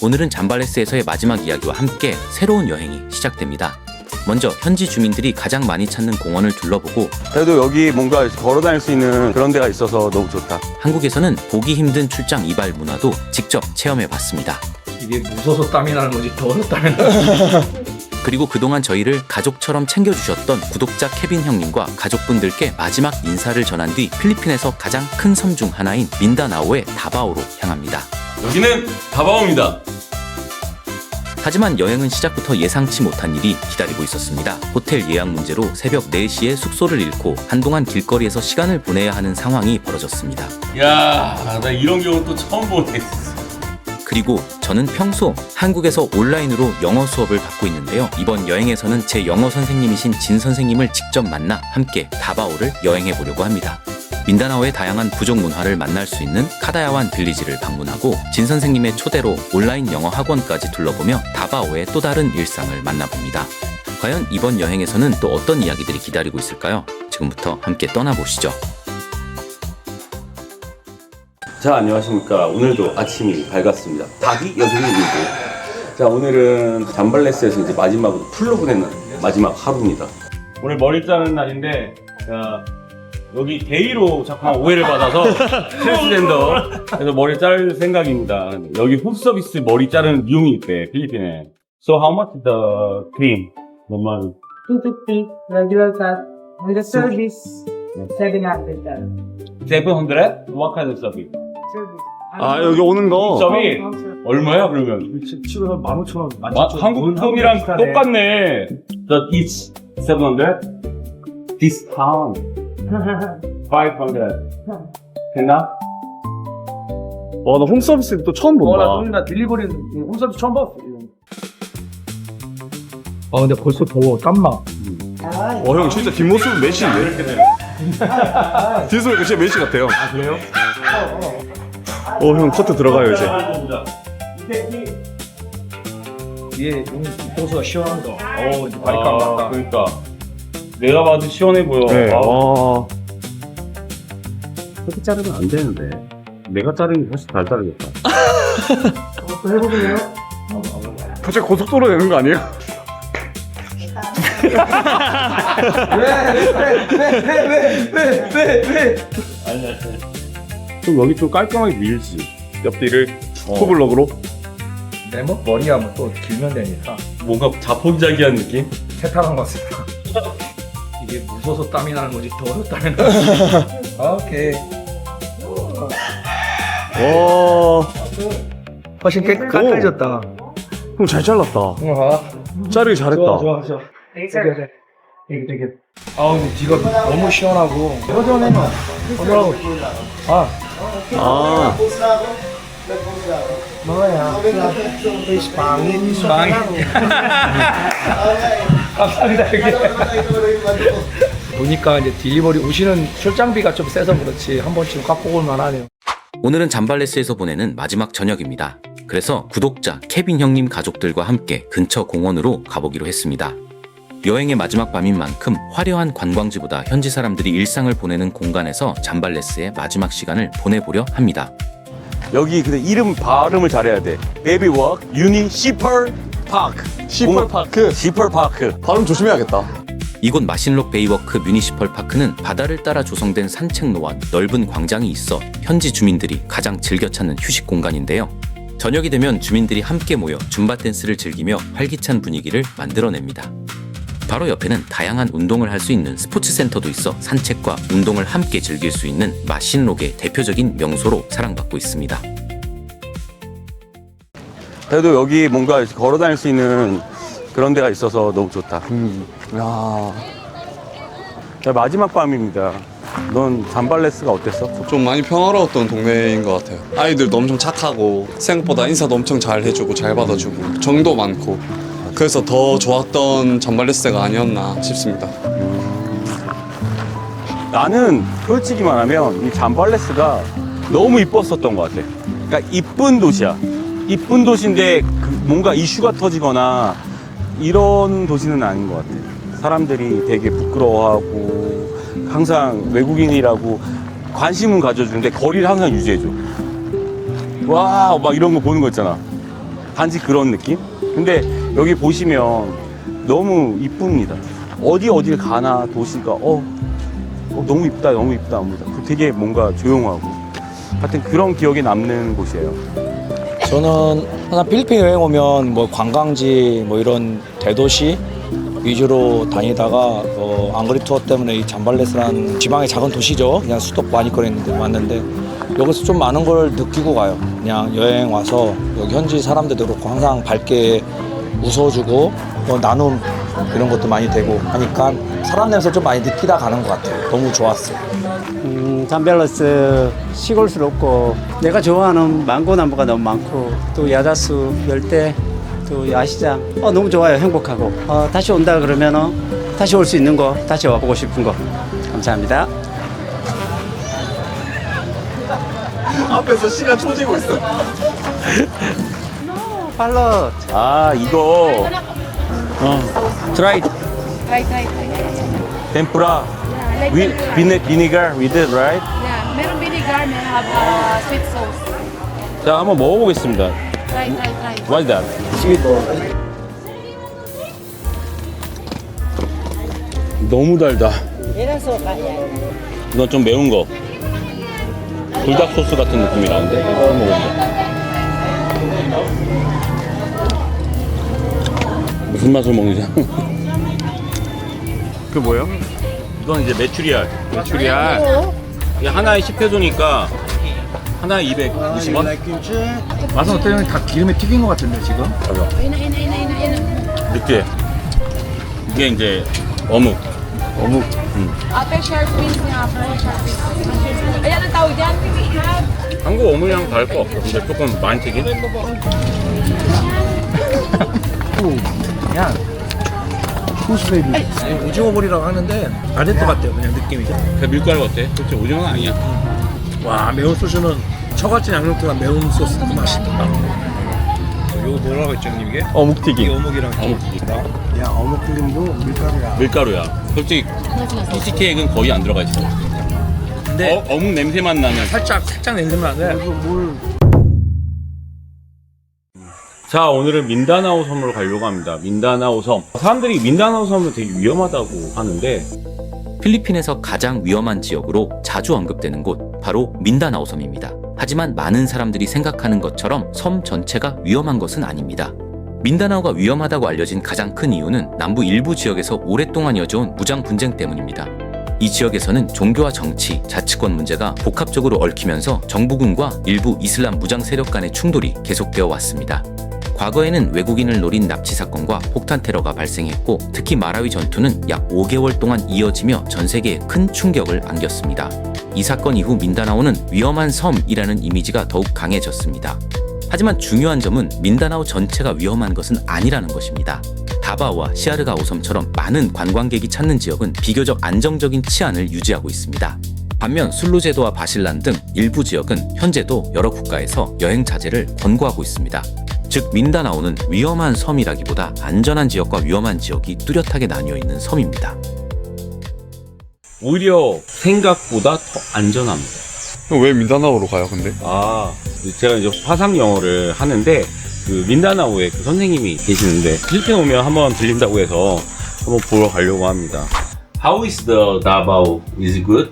오늘은 잠발레스에서의 마지막 이야기와 함께 새로운 여행이 시작됩니다. 먼저 현지 주민들이 가장 많이 찾는 공원을 둘러보고, 그래도 여기 뭔가 걸어 다닐 수 있는 그런 데가 있어서 너무 좋다. 한국에서는 보기 힘든 출장 이발 문화도 직접 체험해 봤습니다. 이게 무서워서 땀이 나는 건지 더워서 땀이 나는 건지. 그리고 그동안 저희를 가족처럼 챙겨주셨던 구독자 케빈 형님과 가족분들께 마지막 인사를 전한 뒤 필리핀에서 가장 큰 섬 중 하나인 민다나오의 다바오로 향합니다. 여기는 다바오입니다. 하지만 여행은 시작부터 예상치 못한 일이 기다리고 있었습니다. 호텔 예약 문제로 새벽 4시에 숙소를 잃고 한동안 길거리에서 시간을 보내야 하는 상황이 벌어졌습니다. 야, 나 이런 경우 또 처음 보네. 그리고 저는 평소 한국에서 온라인으로 영어 수업을 받고 있는데요. 이번 여행에서는 제 영어 선생님이신 진 선생님을 직접 만나 함께 다바오를 여행해 보려고 합니다. 민다나오의 다양한 부족 문화를 만날 수 있는 카다야완 빌리지를 방문하고 진 선생님의 초대로 온라인 영어 학원까지 둘러보며 다바오의 또 다른 일상을 만나봅니다. 과연 이번 여행에서는 또 어떤 이야기들이 기다리고 있을까요? 지금부터 함께 떠나보시죠. 자, 안녕하십니까. 오늘도 아침이 밝았습니다. 닭이 여전히 울고. 자, 오늘은 잠발레스에서 이제 마지막으로 풀로 보내는 마지막 하루입니다. 오늘 머리 자르는 날인데, 자, 여기 데이로 자꾸 오해를 받아서 트랜스젠더 그래서 머리 자를 생각입니다. 여기 훅 서비스 머리 자르는 비용이 있대, 필리핀에. So how much the cream? normal 250 regular cut. And the service, 700 cut. 700? What kind of service? Service. 아, 여기 오는 거. 서비 얼마야 그러면? 치고서 15,000원. 한국 돈이랑 똑같네. The each 700? Discount 500. 됐나? 와, 나 홈서비스 또 처음 본다. 나 딜리버리는 홈서비스 처음 봤어. 아, 근데 벌써 더워. 땀나. 형 진짜 뒷모습은 메시인데? 뒤에서 보니까 진짜 메시 같아요. 아, 그래요? 형 커트 들어가요, 이제. 뒤에 호수가 시원한 거. 이제 바리깡 맞다. 그러니까 내가 봐도 시원해 보여. 네. 아, 그렇게 자르면 안 되는데. 내가 자르는 게 훨씬 잘 자르겠다. 또 해보세요. 갑자기 고속도로 되는 거 아니에요? 좀 여기 좀 깔끔하게 밀지. 옆뒤를 투블럭으로. 내 머리야 뭐 또 길면 되니까 뭔가 자포자기한 느낌? 세탁한 것 같습니다. 이게 무서워서 땀이 나는 건지 더워서 땀이 나는 건지. 오케이. 와, 훨씬 깔끔해졌다. 형 잘 잘랐다. 자르기 잘했다. 좋아. 되게. 아, 근데 뒤가 너무 시원하고. 허전해요. 허전하고. 아, 뭐야? Fish pangit. 감사합니다. 보니까 이제 딜리버리 오시는 출장비가 좀 세서 그렇지 한 번쯤 갖고 올 만하네요. 오늘은 잠발레스에서 보내는 마지막 저녁입니다. 그래서 구독자 케빈 형님 가족들과 함께 근처 공원으로 가보기로 했습니다. 여행의 마지막 밤인 만큼 화려한 관광지보다 현지 사람들이 일상을 보내는 공간에서 잠발레스의 마지막 시간을 보내보려 합니다. 여기 근데 이름 발음을 잘해야 돼. 베이비워크 유니 시펄 파크. 시펄 파크. 시펄 파크. 발음 조심해야겠다. 이곳 마신록 베이워크 뮤니시펄 파크는 바다를 따라 조성된 산책로와 넓은 광장이 있어 현지 주민들이 가장 즐겨 찾는 휴식 공간인데요. 저녁이 되면 주민들이 함께 모여 줌바 댄스를 즐기며 활기찬 분위기를 만들어냅니다. 바로 옆에는 다양한 운동을 할 수 있는 스포츠 센터도 있어 산책과 운동을 함께 즐길 수 있는 마신록의 대표적인 명소로 사랑받고 있습니다. 그래도 여기 뭔가 걸어 다닐 수 있는 그런 데가 있어서 너무 좋다. 야, 자, 마지막 밤입니다. 넌 잠발레스가 어땠어? 좀 많이 평화로웠던 동네인 것 같아요. 아이들도 엄청 착하고 생각보다 인사도 엄청 잘 해주고 잘 받아주고 정도 많고 그래서 더 좋았던 잠발레스가 아니었나 싶습니다. 나는 솔직히 말하면 이 잠발레스가 너무 이뻤었던 것 같아. 그러니까 이쁜 도시야. 이쁜 도시인데 뭔가 이슈가 터지거나 이런 도시는 아닌 것 같아. 사람들이 되게 부끄러워하고 항상 외국인이라고 관심은 가져주는데 거리를 항상 유지해줘. 와, 막 이런 거 보는 거 있잖아. 단지 그런 느낌? 근데 여기 보시면 너무 이쁩니다. 어딜 가나 도시가 너무 이쁘다 합니다. 되게 뭔가 조용하고 하여튼 그런 기억에 남는 곳이에요. 저는 항상 필리핀 여행 오면 뭐 관광지 뭐 이런 대도시 위주로 다니다가 앙그리 투어 때문에 이 잠발레스라는 지방의 작은 도시죠. 그냥 수도 많이거리는데 왔는데 여기서 좀 많은 걸 느끼고 가요. 그냥 여행 와서 여기 현지 사람들도 그렇고 항상 밝게 웃어주고 나눔 이런 것도 많이 되고 하니까 사람 냄새 좀 많이 느끼다 가는 것 같아요. 너무 좋았어요. 잠벨러스 시골스럽고 내가 좋아하는 망고나무가 너무 많고 또 야자수, 열대, 또 야시장 너무 좋아요. 행복하고 다시 온다 그러면 다시 올 수 있는 거 다시 와보고 싶은 거 감사합니다. 앞에서 시간 초지고 있어. 팔럿 아 이거 트라이 Try. 템푸라 Yeah, like tempura. vinegar with it, right? Yeah, meron vinegar, meron have sweet sauce. 자 한번 먹어보겠습니다. Try. What's that? 너무 달다. 이건 좀 매운 거. 불닭 소스 같은 느낌이 나는데 한번 먹어보자. 무슨 맛을 먹는지. 그 뭐예요? 이건 이제 메추리알. 이게 하나에 10페소니까 하나에 220원? 맛은 어때요? 다 기름에 튀긴 것 같은데 지금? 느끼해. 이게 이제 어묵. Ate, shark fins nga po, shark fins. Ayan ang tawag dyan. 한국 어묵이랑 다를 거 없어. 근데 조금 많이 튀긴? 그냥 후스베이비 오징어볼이라고 하는데 아제트 같아요. 그냥 느낌이. 그 밀가루 어때? 그렇지 오징어는 아니야. 와, 매운 소스는 처갓집 양념보다 매운 소스도 맛있다. 이거 뭐라고 했죠, 형님 이게? 어묵튀김. 이게 어묵이랑 어묵튀김. 야, 어묵튀김도 밀가루야. 밀가루야. 솔직히 치즈케이크는 거의 안 들어가 있어. 근데 어묵 냄새만 나면. 살짝 냄새만 나네. 자, 오늘은 민다나오 섬으로 가려고 합니다. 민다나오 섬. 사람들이 민다나오 섬은 되게 위험하다고 하는데 필리핀에서 가장 위험한 지역으로 자주 언급되는 곳 바로 민다나오 섬입니다. 하지만 많은 사람들이 생각하는 것처럼 섬 전체가 위험한 것은 아닙니다. 민다나오가 위험하다고 알려진 가장 큰 이유는 남부 일부 지역에서 오랫동안 이어져온 무장 분쟁 때문입니다. 이 지역에서는 종교와 정치, 자치권 문제가 복합적으로 얽히면서 정부군과 일부 이슬람 무장 세력 간의 충돌이 계속되어 왔습니다. 과거에는 외국인을 노린 납치 사건과 폭탄 테러가 발생했고 특히 마라위 전투는 약 5개월 동안 이어지며 전 세계에 큰 충격을 안겼습니다. 이 사건 이후 민다나오는 위험한 섬이라는 이미지가 더욱 강해졌습니다. 하지만 중요한 점은 민다나오 전체가 위험한 것은 아니라는 것입니다. 다바오와 시아르가오 섬처럼 많은 관광객이 찾는 지역은 비교적 안정적인 치안을 유지하고 있습니다. 반면 술루제도와 바실란 등 일부 지역은 현재도 여러 국가에서 여행 자제를 권고하고 있습니다. 즉 민다나오는 위험한 섬이라기보다 안전한 지역과 위험한 지역이 뚜렷하게 나뉘어 있는 섬입니다. 오히려 생각보다 더 안전합니다. 그럼 왜 민다나오로 가요 근데? 제가 이제 화상 영어를 하는데 그 민다나오에 그 선생님이 계시는데 필리핀 오면 한번 들린다고 해서 한번 보러 가려고 합니다. How is the Davao? Is it good?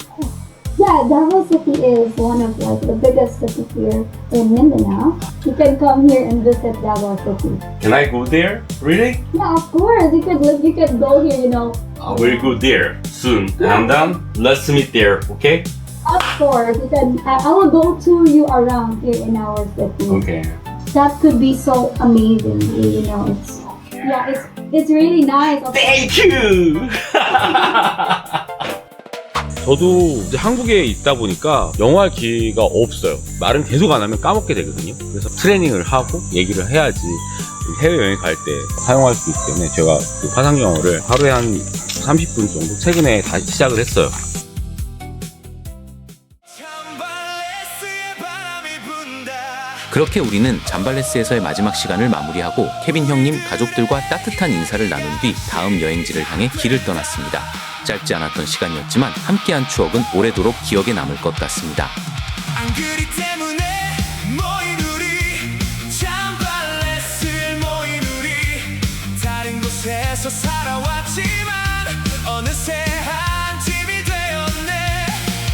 Yeah, Davao City is one of like the biggest cities here in Mindanao. You can come here and visit Davao City. Can I go there? Really? Yeah, of course. You could go here. You know. I will go there soon. And then let's meet there. Okay? Of course, you can. I will go tour you around here in our city. Okay. That could be so amazing. You know, it's really nice. Thank you. 저도 이제 한국에 있다 보니까 영어할 기회가 없어요. 말은 계속 안 하면 까먹게 되거든요. 그래서 트레이닝을 하고 얘기를 해야지 해외여행 갈 때 사용할 수 있기 때문에 제가 그 화상 영어를 하루에 한 30분 정도 최근에 다시 시작을 했어요. 그렇게 우리는 잠발레스에서의 마지막 시간을 마무리하고 케빈 형님 가족들과 따뜻한 인사를 나눈 뒤 다음 여행지를 향해 길을 떠났습니다. 짧지 않았던 시간이었지만 함께한 추억은 오래도록 기억에 남을 것 같습니다. 안 그리 때문에 모인 우리 잠발레스 위해서 살아왔지만 어느새 한 팀이 되었네.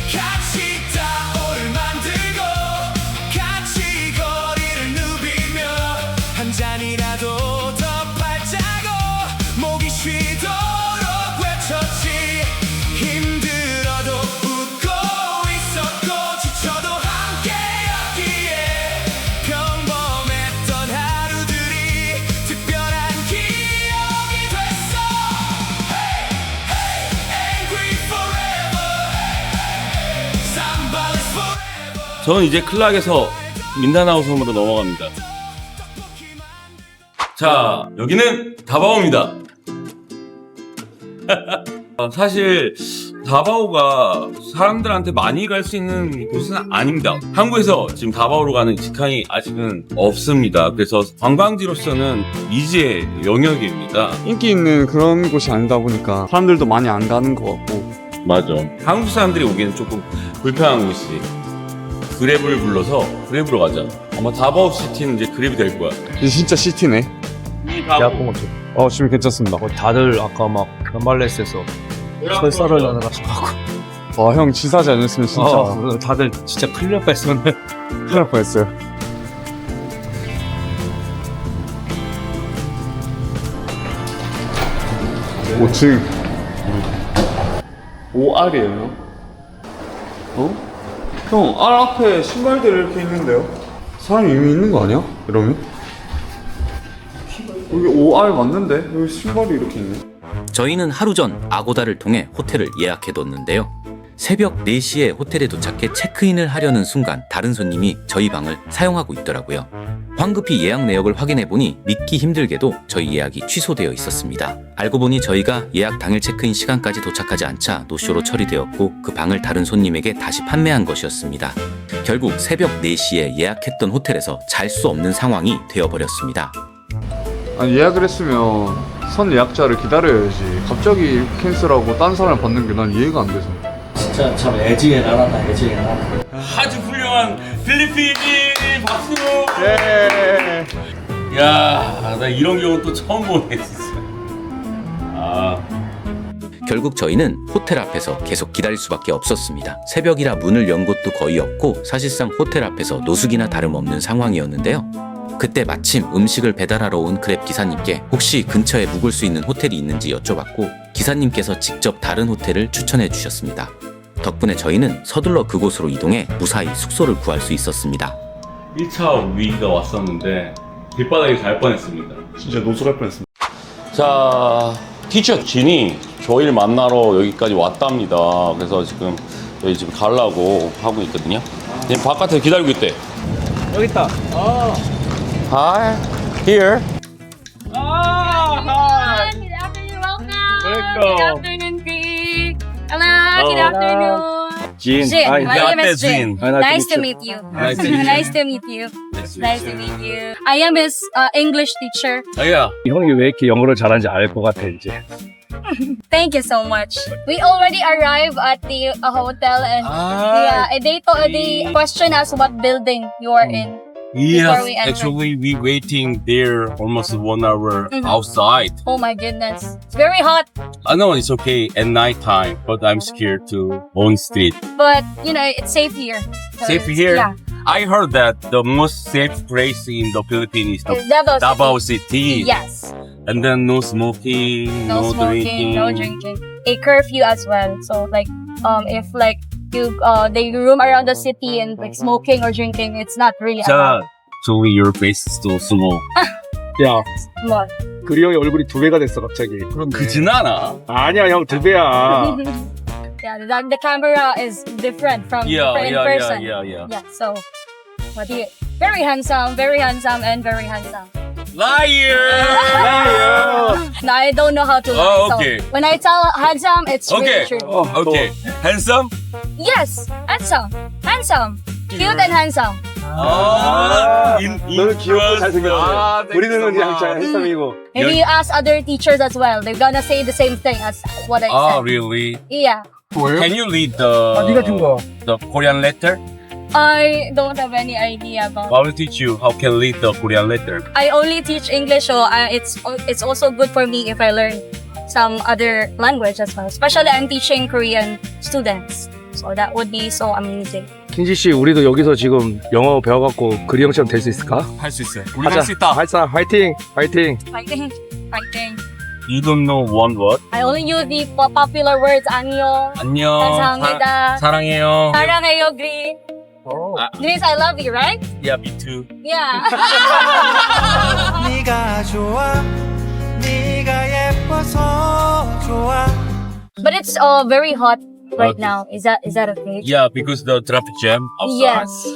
같이 따오를 만들고 같이 거리를 누비며 한 잔이라도 더 팔자고 목이 쉬도록 외쳤지. 힘들어도 웃고 있었고 지쳐도 함께였기에 평범했던 하루들이 특별한 기억이 됐어. Hey, hey, angry forever. Somebody's forever. 저는 이제 클락에서 민다나오 섬으로 넘어갑니다. 자, 여기는 다바오입니다. 사실 다바오가 사람들한테 많이 갈 수 있는 곳은 아닙니다. 한국에서 지금 다바오로 가는 직항이 아직은 없습니다. 그래서 관광지로서는 미지의 영역입니다. 인기 있는 그런 곳이 아니다 보니까 사람들도 많이 안 가는 것 같고. 맞아. 한국 사람들이 오기에는 조금 불편한 곳이 그랩을 불러서 그랩으로 가자. 아마 다바오 시티는 이제 그랩이 될 거야. 이제 진짜 시티네. 대학봉 어때? 지금 괜찮습니다. 다들 아까 막 연말레스에서 설사를 나눠가지고 와, 형 지사지 아니었으면 진짜 다들 진짜 큰일 날 뻔했었네. 큰일 날 뻔했어요. 오, 지금 5R이에요? 형, R 앞에 신발들이 이렇게 있는데요? 사람이 이미 있는 거 아니야? 이러면? 여기 5R 맞는데? 여기 신발이 이렇게 있네. 저희는 하루 전 아고다를 통해 호텔을 예약해뒀는데요. 새벽 4시에 호텔에 도착해 체크인을 하려는 순간 다른 손님이 저희 방을 사용하고 있더라고요. 황급히 예약 내역을 확인해보니 믿기 힘들게도 저희 예약이 취소되어 있었습니다. 알고 보니 저희가 예약 당일 체크인 시간까지 도착하지 않자 노쇼로 처리되었고 그 방을 다른 손님에게 다시 판매한 것이었습니다. 결국 새벽 4시에 예약했던 호텔에서 잘 수 없는 상황이 되어버렸습니다. 아니, 예약을 했으면 선 예약자를 기다려야지. 갑자기 캔슬하고 딴 사람을 받는 게 난 이해가 안 돼서. 진짜 참 애지에 나란다, 애지에 나란다. 아주 훌륭한 필리핀인 박수! 예. 야, 나 이런 경우 또 처음 보네, 진짜. 결국 저희는 호텔 앞에서 계속 기다릴 수밖에 없었습니다. 새벽이라 문을 연 곳도 거의 없고 사실상 호텔 앞에서 노숙이나 다름없는 상황이었는데요. 그때 마침 음식을 배달하러 온 그랩 기사님께 혹시 근처에 묵을 수 있는 호텔이 있는지 여쭤봤고 기사님께서 직접 다른 호텔을 추천해 주셨습니다. 덕분에 저희는 서둘러 그곳으로 이동해 무사히 숙소를 구할 수 있었습니다. 1차 위기가 왔었는데 길바닥에 갈 뻔했습니다. 진짜 노숙할 뻔했습니다. 자, 티처 진이 저희를 만나러 여기까지 왔답니다. 그래서 지금 저희 집에 가려고 하고 있거든요. 지금 바깥에 기다리고 있대. 여기 있다. Hi, here. Hi. Good afternoon. Welcome. Good afternoon, Greg. Hello. Good afternoon. Jin. Jin. Hi, My name is Jin. Nice Nice to meet you. Nice to meet you. Nice to meet you. Nice to meet you. I am his English teacher. Oh, yeah. 형이 왜 이렇게 영어를 잘하는지 알 것 같아 이제. Thank you so much. We already arrived at the hotel and they question us what building you are in. Before we enter. Actually, we waiting there almost 1 hour outside. Oh my goodness. It's very hot, I know it's okay at night time, but I'm scared to on street. but you know, it's safe here. So Safe it's- here? Yeah. I heard that the most safe place in the Philippines is the It's Davao City. Davao City. Yes. And then no smoking, No smoking, drinking. no drinking. A curfew as well. So like if like you they roam around the city and like smoking or drinking, it's not really 자, allowed. Joey, your face is so small. 야, What? 그리 형이 얼굴이 2배가 됐어 갑자기. 그진 않아. 아니야 형 2배야. Yeah, the camera is different from in person. Yeah. Yeah, so what do you very handsome, and very handsome. Liar! No, I don't know how to lie. Oh, okay. So when I tell handsome, it's Okay. really true. Okay. Handsome? Yes, handsome, cute and handsome. 너는 귀엽고 잘생겼어. 우리는 그냥 핸섬이고. Maybe you ask other teachers as well. They're gonna say the same thing as what I Oh, said. really? Yeah. Can you read the Korean letter? I don't have any idea about. I will teach you how can read the Korean letter. I only teach English, so it's also good for me if I learn some other language as well. Especially I'm teaching Korean students, so that would be so amazing. 킨지 씨, 우리도 여기서 지금 영어 배워갖고 그리 형처럼 될 수 있을까? 할 수 있어요. 우리 할 수 있다. 하자, 화이팅, 화이팅. Fighting, fighting. You don't know one word? I only use the popular words. 안녕. 안녕. 감사합니다. 사랑해요. 사랑해요, Green. Greece, I love you, right? Yeah, me too. Yeah. 네가 좋아 네가 예뻐서 좋아 But it's very hot right now. Is that okay? Yeah, because the traffic jam outside. Yes.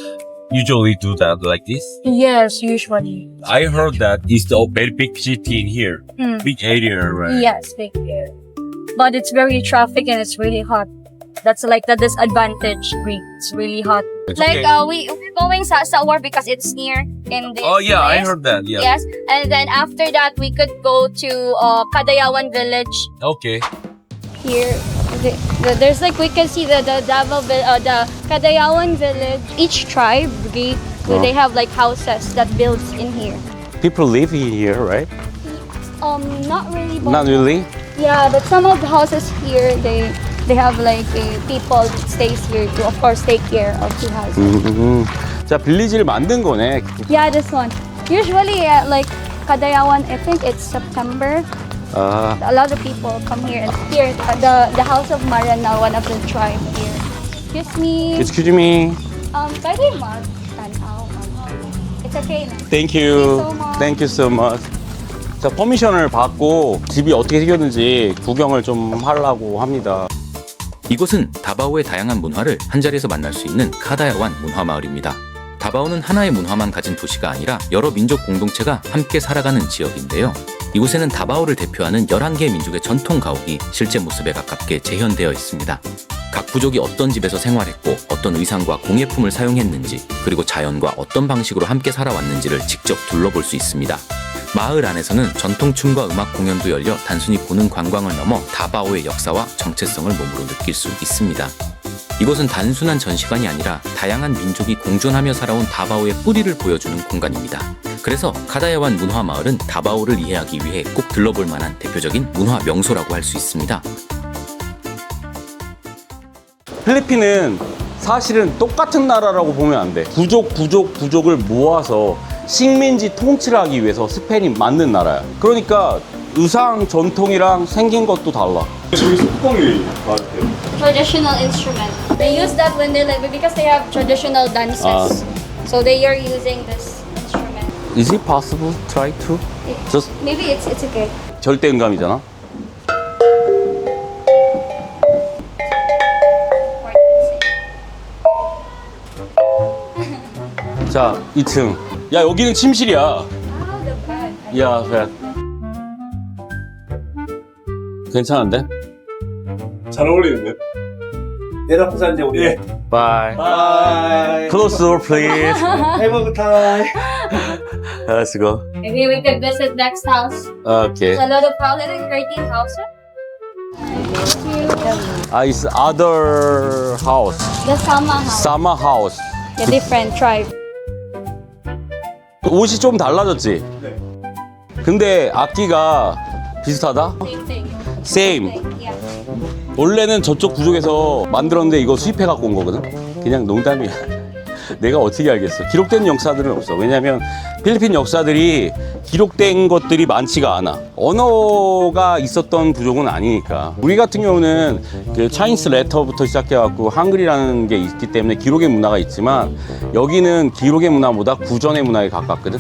Usually do that like this. Yes, usually. I heard that it's the very big city in here. Mm. Big area, right? Yes, big here. But it's very traffic and it's really hot. That's like the disadvantage, Greek. It's really hot. It's like okay. we're going sa war because it's near in this Oh yeah, I place. heard that. Yeah. Yes, and then after that we could go to Kadayawan village Okay. here. There's like we can see the Kadayawan village. Each tribe, Greek, they have like houses that builds in here. People live here, right? Not really. But Not really. Yeah, but some of the houses here, they have like people that stays here to of course take care of the houses. 자, 빌리지를 만든 거네. Yeah, this one. Usually, like Kadayawan, I think it's September. 아, A lot of people come here and here the house of Marana, one of the tribe here. Excuse me. excuse me. Pwede mag-tanaw. It's okay na. Thank you. so much. Thank you so much. 자, 퍼미션을 받고 집이 어떻게 생겼는지 구경을 좀 하려고 합니다. 이곳은 다바오의 다양한 문화를 한자리에서 만날 수 있는 카다야완 문화마을입니다. 다바오는 하나의 문화만 가진 도시가 아니라 여러 민족 공동체가 함께 살아가는 지역인데요. 이곳에는 다바오를 대표하는 11개의 민족의 전통 가옥이 실제 모습에 가깝게 재현되어 있습니다. 각 부족이 어떤 집에서 생활했고 어떤 의상과 공예품을 사용했는지 그리고 자연과 어떤 방식으로 함께 살아왔는지를 직접 둘러볼 수 있습니다. 마을 안에서는 전통춤과 음악 공연도 열려 단순히 보는 관광을 넘어 다바오의 역사와 정체성을 몸으로 느낄 수 있습니다. 이곳은 단순한 전시관이 아니라 다양한 민족이 공존하며 살아온 다바오의 뿌리를 보여주는 공간입니다. 그래서 카다야완 문화마을은 다바오를 이해하기 위해 꼭 들러볼 만한 대표적인 문화 명소라고 할 수 있습니다. 필리핀은 사실은 똑같은 나라라고 보면 안 돼. 부족을 모아서 식민지 통치를 하기 위해서 스페인이 만든 나라야. 그러니까 의상 전통이랑 생긴 것도 달라. 저기 소뚜껑이 나한테. Traditional instrument. They use that when they live because they have traditional dances. So they are using this instrument. Is it possible to try to? Just Maybe it's okay. 절대 음감이잖아. 자, 2층. 야, 여기는 침실이야. 야, 그래. 괜찮은데? 잘 어울리는데? 내려가자 이제 우리. Bye. Bye. Close door, please. Have a good time. Let's go. Maybe we could visit next house. Okay. There's a lot of houses, 13 houses. It's other house. The Sama house. Sama house. The different tribe. 옷이 좀 달라졌지? 네. 근데 악기가 비슷하다? Same thing. Same. Yeah. 원래는 저쪽 부족에서 만들었는데 이거 수입해 갖고 온 거거든? 그냥 농담이야. 내가 어떻게 알겠어. 기록된 역사들은 없어. 왜냐면 필리핀 역사들이 기록된 것들이 많지가 않아. 언어가 있었던 부족은 아니니까. 우리 같은 경우는 그 차이니스 레터부터 시작해갖고 한글이라는 게 있기 때문에 기록의 문화가 있지만 여기는 기록의 문화보다 구전의 문화에 가깝거든.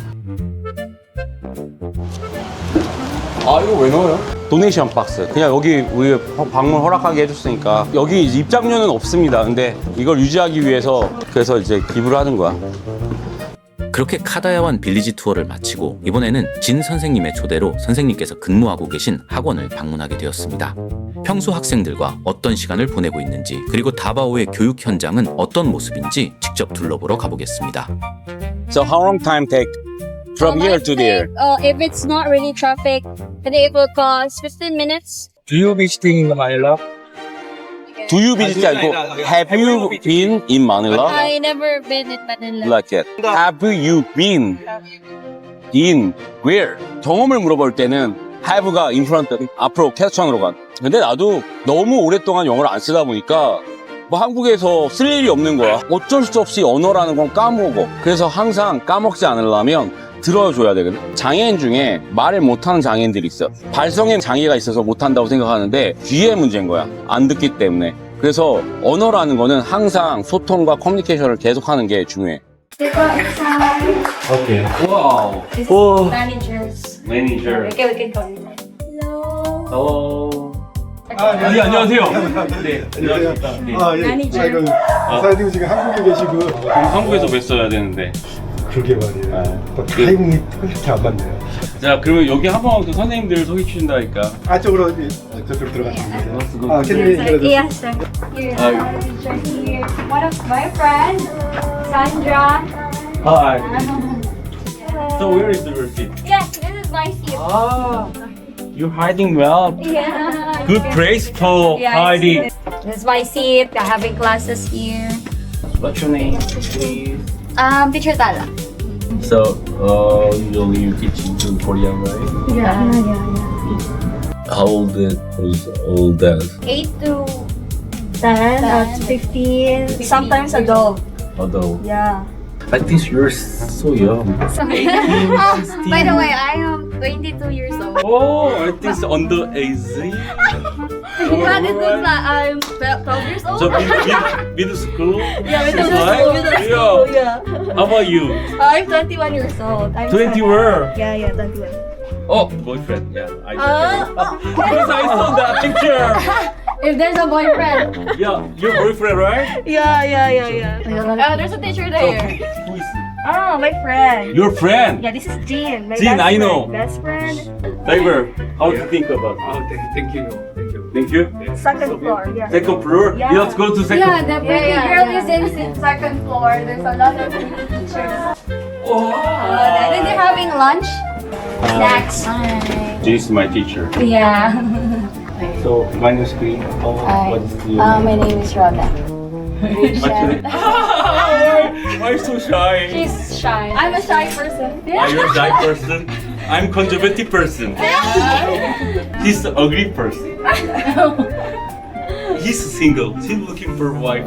아, 이거 왜 넣어요? 도네이션 박스. 그냥 여기 우리 방문 허락하게 해줬으니까. 여기 입장료는 없습니다. 근데 이걸 유지하기 위해서 그래서 이제 기부를 하는 거야. 그렇게 카다야완 빌리지 투어를 마치고 이번에는 진 선생님의 초대로 선생님께서 근무하고 계신 학원을 방문하게 되었습니다. 평소 학생들과 어떤 시간을 보내고 있는지 그리고 다바오의 교육 현장은 어떤 모습인지 직접 둘러보러 가보겠습니다. So how long time take from here to there? If it's not really traffic, then it will cost 15 minutes. Do you visiting Manila? Do you visit 않고 Have you been in Manila? I never been in Manila. Like it. Have you been in where? 경험을 물어볼 때는 have가 in front, 앞으로 캐치창으로 간. 근데 나도 너무 오랫동안 영어를 안 쓰다 보니까 뭐 한국에서 쓸 일이 없는 거야. 어쩔 수 없이 언어라는 건 까먹어. 그래서 항상 까먹지 않으려면 들어줘야 되거든. 장애인 중에 말을 못하는 장애인들이 있어. 발성에 장애가 있어서 못한다고 생각하는데 귀의 문제인 거야. 안 듣기 때문에. 그래서 언어라는 거는 항상 소통과 커뮤니케이션을 계속하는 게 중요해. Okay. Wow. This Oh. is managers. Manager. Okay, we can go in. Hello. Hello. 네, 안녕하세요. 네, 안녕하세요. 아, 예. Manager. 사장님 지금 한국에 계시고. 한국에서 뵀어야 되는데. 그러게 말이에요. 타이밍이 그렇게 안 맞네요. 자, 그러면 여기 한번 그 선생님들 소개해 주신다니까. 저쪽으로 들어가시면 돼요. 아, 캔디 Yes, sir. Here, manager here. One of my friends, Sandra. Hi. So where is the receipt? Yes, this is my seat. You're hiding well. Yeah. Good place for hiding. This is my seat. We're having classes here. What's your name, please? Teacher Tala. So, usually you teach in Korean, right? Yeah. How old is all that? 8 to 10, 15, sometimes adult. Although, Yeah. I think you're so young. Sorry. By the way, I am 22 years old. Oh, I think it's under age. Yeah, this looks like I'm 12 years old. So middle school? Yeah, middle Right? school. Middle school, yeah. How about you? I'm 21 years old. I'm 21? Yeah, 21. Oh, boyfriend. Yeah, I because I saw that picture. If there's a boyfriend. Yeah, your boyfriend, right? Yeah. Oh, there's a teacher there. Who is Oh, my friend. your friend? Yeah, this is Jean. My Jean, best I friend. know. Best friend. Diver, how do you think about it? thank you. Thank you. Second floor. Yeah. Second floor? Yeah. Let's go to second Yeah, the pretty girl is in second floor. There's a lot of pretty teachers. Oh. Then they're having lunch. Snacks. This is my teacher. Yeah. So, minus screen. What is your My name is Rhoda. What's your name? Why so shy? She's shy. I'm a shy person. Are you a shy person? I'm conservative person. He's an ugly person. He's single. He's looking for a wife.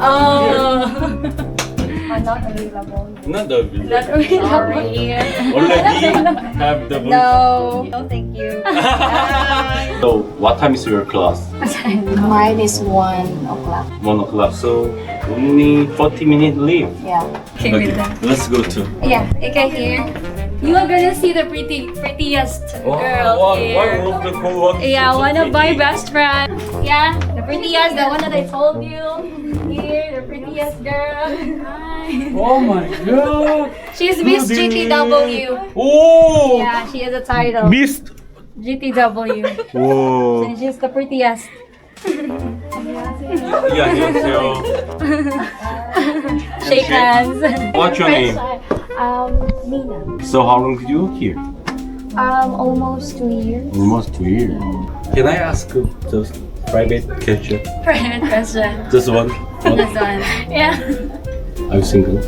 I'm not available. Not ugly. Not sorry. Already have the No. No, thank you. So, what time is your class? Mine is 1 o'clock. 1 o'clock. So, only 40-minute leave. Yeah. Okay, let's go to. Yeah, okay, here. You are gonna see the prettiest girl One here. of the co-workers. Yeah, one of my best friends. Yeah, the prettiest, the one that I told you. Here, the prettiest girl. Hi. Oh my god! She's Miss GTW. Oh! Yeah, she has a title. Miss. GTW. 와. And she's the prettiest. Yeah, 안녕하세요. Shake hands. What's your name? Nina. So, how long did you work here? Almost 2 years. Almost 2 years. Can I ask just private question? Private question. Just one. This one. Yeah. Are you single?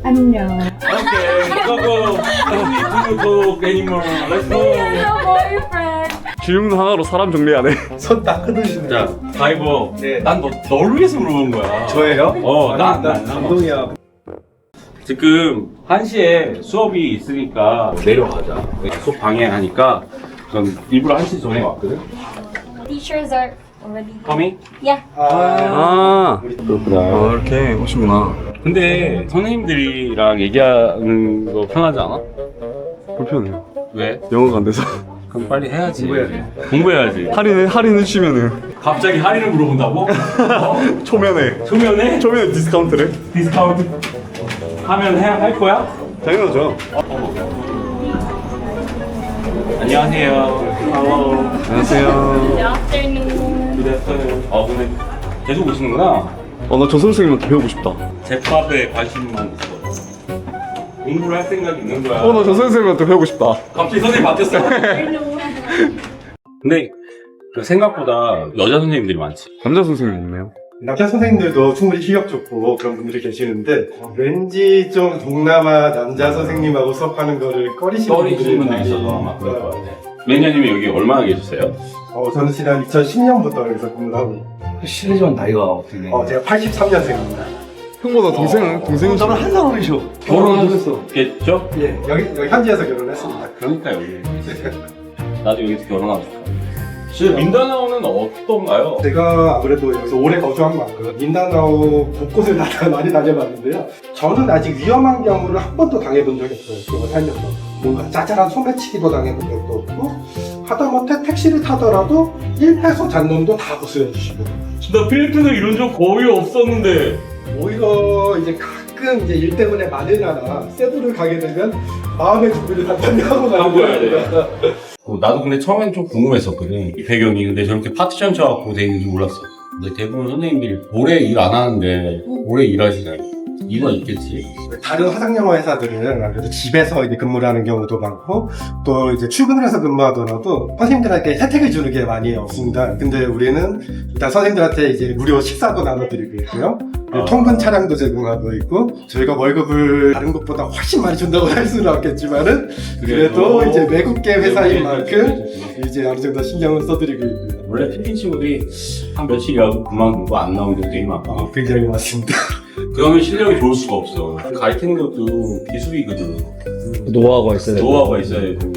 No. Okay, go. Don't need to talk anymore. Let's go. No boyfriend. 질문 하나로 사람 정리하네. 손 딱 끊으시네요. 자, 다이버. 난 너를 위해서 물어본 거야. 저예요? 난 감동이야. 지금 1시에 수업이 있으니까 내려가자. 수업 방해하니까 전 일부러 1시 전에 왔거든. Teachers are already. Coming? Yeah. 아, 그렇구나. 이렇게 오시구나. 근데 선생님들이랑 얘기하는 거 편하지 않아? 불편해요. 왜? 영어가 안 돼서. 그럼 빨리 해야지. 공부해야지. 할인해 주시면은. 갑자기 할인을 물어본다고? 초면에 초면에 디스카운트를. 디스카운트 하면 할 거야? 당연하죠. 안녕하세요. 안녕하세요. Good afternoon. 그랬어요. 근데 계속 오시는구나. 나 저 선생님한테 배우고 싶다. 제밥에 관심만 있어. 공부를 할 생각이 있는 거야. 나 저 선생님한테 배우고 싶다. 갑자기 선생님 바뀌었어. 근데 그 생각보다 여자 선생님들이 많지. 남자 선생님 있네요. 남자 선생님들도 충분히 실력 좋고 그런 분들이 계시는데 왠지 좀 동남아 남자 선생님하고 수업하는 거를 꺼리시는 분들이 많이 있어서 아마 그럴 것 같아요. 매니저님이 여기 얼마나 계셨어요? 저는 지난 2010년부터 여기서 근무를 하고 있어요. 실례지만 나이가 어떻게 돼요? 제가 83년생입니다. 형보다 동생은 저는 한 살 어리셔. 결혼하셨겠죠? 예, 여기 현지에서 결혼했습니다. 그러니까 여기. 나도 여기서 결혼하고 싶어. 지금 민다나오는 어떤가요? 제가 아무래도 여기서 오래 거주한 만큼 민다나오 곳곳을 많이 다녀봤는데요. 저는 아직 위험한 경우를 한 번도 당해본 적이 없어요. 그걸 살면서. 뭔가 짜잘한 소매치기도 당해본 적도 없고 하다못해 택시를 타더라도 1페소 잔돈도 다 부수해 주시고. 나 필리핀에 이런 적 거의 없었는데. 오히려 이제 가끔 이제 일 때문에 마닐라나 세부를 가게 되면 마음의 준비를 단단히 하고 가야 돼요. 나도 근데 처음엔 좀 궁금했었거든. 이 배경이. 근데 저렇게 파티션 쳐갖고 돼 있는지 몰랐어. 근데 대부분 선생님들이 오래 일 안 하는데 오래 일하시나요? 이유가 있겠지. 다른 화상영어 회사들은 아무래도 집에서 이제 근무를 하는 경우도 많고 또 이제 출근을 해서 근무하더라도 선생님들한테 혜택을 주는 게 많이 없습니다. 근데 우리는 일단 선생님들한테 이제 무료 식사도 나눠드리고 있고요. 통근 차량도 제공하고 있고 저희가 월급을 다른 곳보다 훨씬 많이 준다고 할 수는 없겠지만은 그래도 이제 외국계 회사인 만큼 이제 어느 정도 신경을 써드리고 있고요. 원래 필리핀 친구들이 한 며칠 일하고 그만두고 안 나오는 게 되게 많고. 굉장히 많습니다. 그러면 실력이 좋을 수가 없어. 가르치는 것도 기술이거든. 노하우가 있어야 돼요. 노하우가 있어야 되고.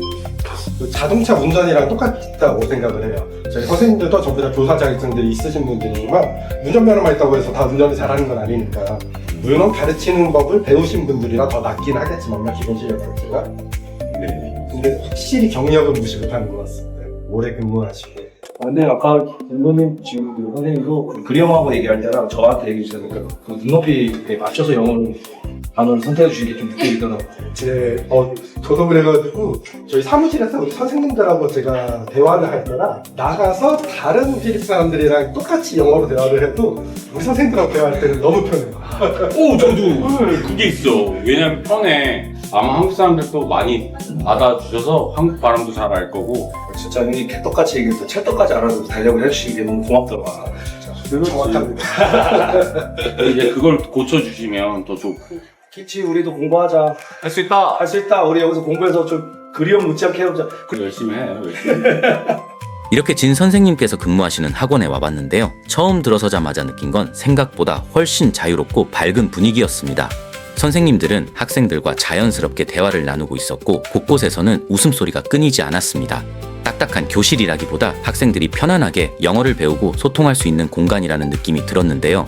자동차 운전이랑 똑같다고 생각을 해요. 저희 선생님들도 전부 다 교사 자격증들이 있으신 분들이지만 운전면허만 있다고 해서 다 운전을 잘하는 건 아니니까 물론 가르치는 법을 배우신 분들이라 더 낫긴 하겠지만 기본 실력 자체가 근데 확실히 경력은 무시 못하는 것 같습니다. 오래 근무하시고. 근데 아까 선생님 지금 그 선생님도 그림하고 얘기할 때랑 저한테 얘기해 주셨으니까 그 눈높이에 맞춰서 영어를 단어를 선택해 주시는 게 좀 느껴지더라고요. 저도 그래가지고 저희 사무실에서 우리 선생님들하고 제가 대화를 할 때랑 나가서 다른 필리핀 사람들이랑 똑같이 영어로 대화를 해도 우리 선생님들하고 대화할 때는 너무 편해요. 오, 저도 그게 있어. 왜냐면 편해. 아마 한국 사람들도 많이 받아주셔서 한국 발음도 잘 알 거고. 진짜 형이 개떡같이 얘기해서 찰떡까지 알아서 달력을 해주시는 게 너무 고맙더라. 정확합니다. 이제 그걸 고쳐주시면 더 좋고. 키치 우리도 공부하자. 할 수 있다. 할 수 있다. 우리 여기서 공부해서 좀 그리움 묻지 않게 해보자. 열심히 해. 열심히. 이렇게 진 선생님께서 근무하시는 학원에 와봤는데요. 처음 들어서자마자 느낀 건 생각보다 훨씬 자유롭고 밝은 분위기였습니다. 선생님들은 학생들과 자연스럽게 대화를 나누고 있었고 곳곳에서는 웃음소리가 끊이지 않았습니다. 딱딱한 교실이라기보다 학생들이 편안하게 영어를 배우고 소통할 수 있는 공간이라는 느낌이 들었는데요.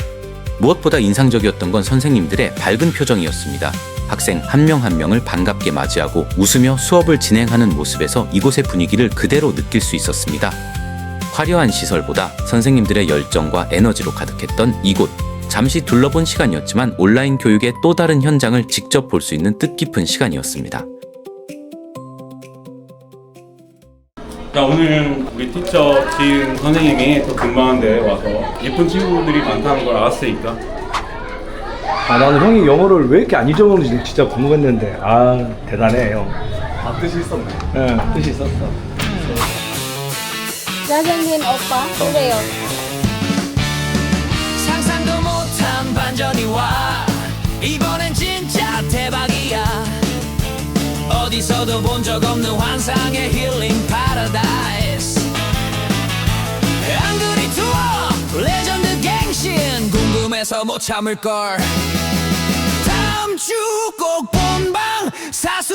무엇보다 인상적이었던 건 선생님들의 밝은 표정이었습니다. 학생 한 명 한 명을 반갑게 맞이하고 웃으며 수업을 진행하는 모습에서 이곳의 분위기를 그대로 느낄 수 있었습니다. 화려한 시설보다 선생님들의 열정과 에너지로 가득했던 이곳. 잠시 둘러본 시간이었지만 온라인 교육의 또 다른 현장을 직접 볼 수 있는 뜻깊은 시간이었습니다. 자, 오늘 우리 티처 지은 선생님이 또 근무하는 데 와서 예쁜 친구들이 많다는 걸 알았으니까. 나는 형이 영어를 왜 이렇게 안 잊어먹는지 진짜 궁금했는데 대단해 형. 뜻이 있었네. 네, 뜻이 있었어. 짜장면 오빠 그래요. 상상도 못한 반전이 와 이번엔 진짜 대박이야 어디서도 본 적 없는 환상의 힐링 파라다이스 앙그리 투어 레전드 갱신 궁금해서 못 참을걸 다음 주 꼭 본방 사수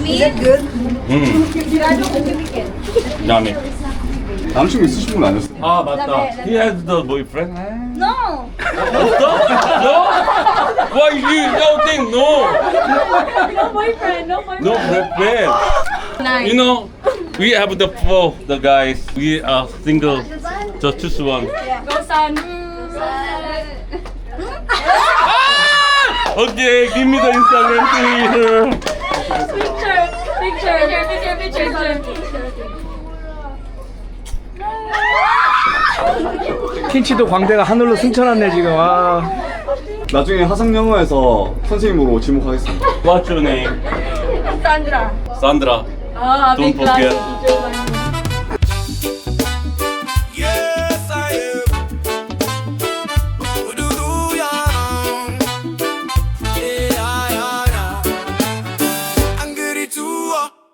Is it good? 그다음에 남친구 있으신 분 아니었어? 아 맞다. He has the boyfriend. No. 없어? No? Why you don't think no? No boyfriend. No boyfriend. No boyfriend. Nice. You know, we have the guys. We are single. Just choose one. Go son. Okay, give me the Instagram please. Picture. 킨치도 광대가 하늘로 승천했네 지금. 나중에 화상영어에서 선생님으로 지목하겠습니다. What's your name? Sandra. Sandra. Ah, Don't big class forget. teacher.